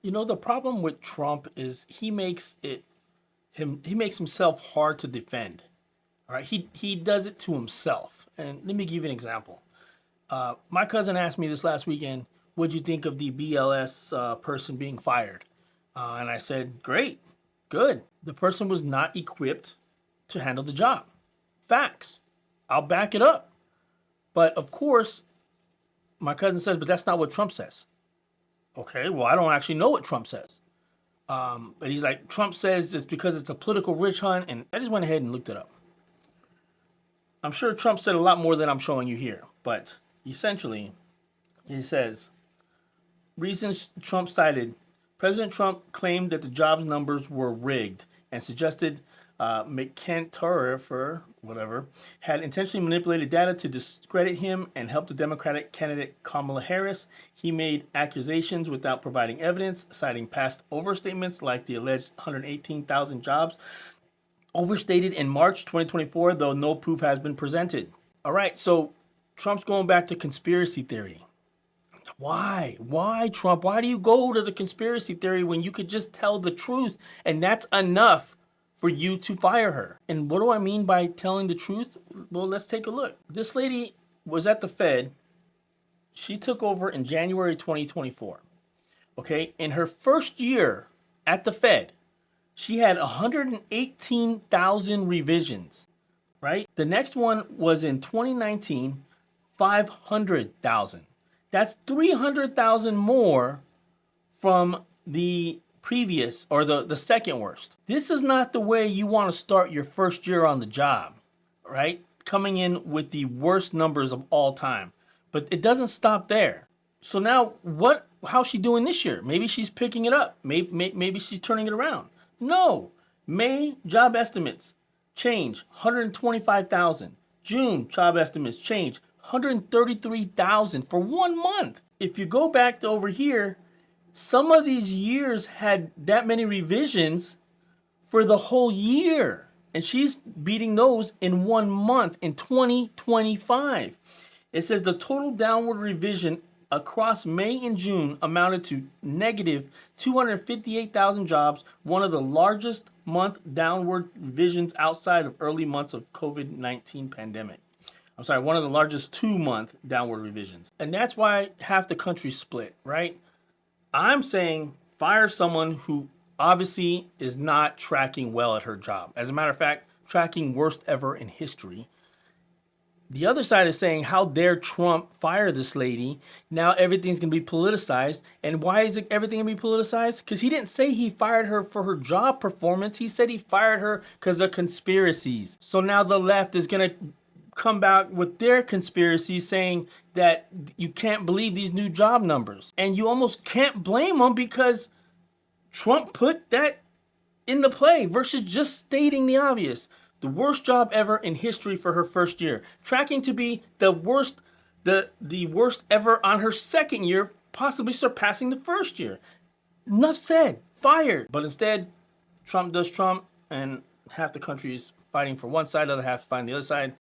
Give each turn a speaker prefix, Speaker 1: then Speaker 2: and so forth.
Speaker 1: You know, the problem with Trump is he makes himself hard to defend. All right, he does it to himself. And let me give you an example. My cousin asked me this last weekend, "What'd you think of the BLS person being fired?" And I said, "Great, good. The person was not equipped to handle the job. Facts. I'll back it up." But of course, my cousin says, "But that's not what Trump says." Okay, well, I don't actually know what Trump says. But he's like, Trump says it's because it's a political witch hunt, and I just went ahead and looked it up. I'm sure Trump said a lot more than I'm showing you here, but essentially, he says reasons Trump cited. President Trump claimed that the jobs numbers were rigged and suggested McIntyre, or whatever, had intentionally manipulated data to discredit him and help the Democratic candidate Kamala Harris. He made accusations without providing evidence, citing past overstatements like the alleged 118,000 jobs overstated in March 2024, though no proof has been presented. All right, so Trump's going back to conspiracy theory. Why? Why, Trump? Why do you go to the conspiracy theory when you could just tell the truth and that's enough for you to fire her? And what do I mean by telling the truth? Well, let's take a look. This lady was at the Fed. She took over in January 2024. Okay, in her first year at the Fed, she had 118,000 revisions, right? The next one was in 2019, 500,000. That's 300,000 more from the previous or the second worst. This is not the way you want to start your first year on the job, right? Coming in with the worst numbers of all time. But it doesn't stop there. So now how's she doing this year? Maybe she's picking it up. Maybe she's turning it around. No. May job estimates change 125,000. June job estimates change 133,000 for 1 month. If you go back to over here, some of these years had that many revisions for the whole year. And she's beating those in 1 month in 2025. It says the total downward revision across May and June amounted to negative 258,000 jobs, one of the largest month downward revisions outside of early months of COVID-19 pandemic. I'm sorry, one of the largest 2 month downward revisions. And that's why half the country split, right? I'm saying fire someone who obviously is not tracking well at her job. As a matter of fact, tracking worst ever in history. The other side is saying, how dare Trump fire this lady? Now everything's going to be politicized. And why is everything going to be politicized? Because he didn't say he fired her for her job performance. He said he fired her because of conspiracies. So now the left is going to come back with their conspiracies saying that you can't believe these new job numbers. And you almost can't blame them because Trump put that in the play versus just stating the obvious. The worst job ever in history for her first year, tracking to be the worst ever on her second year, possibly surpassing the first year. Enough said, fired. But instead, Trump does Trump, and half the country is fighting for one side, the other half fighting the other side.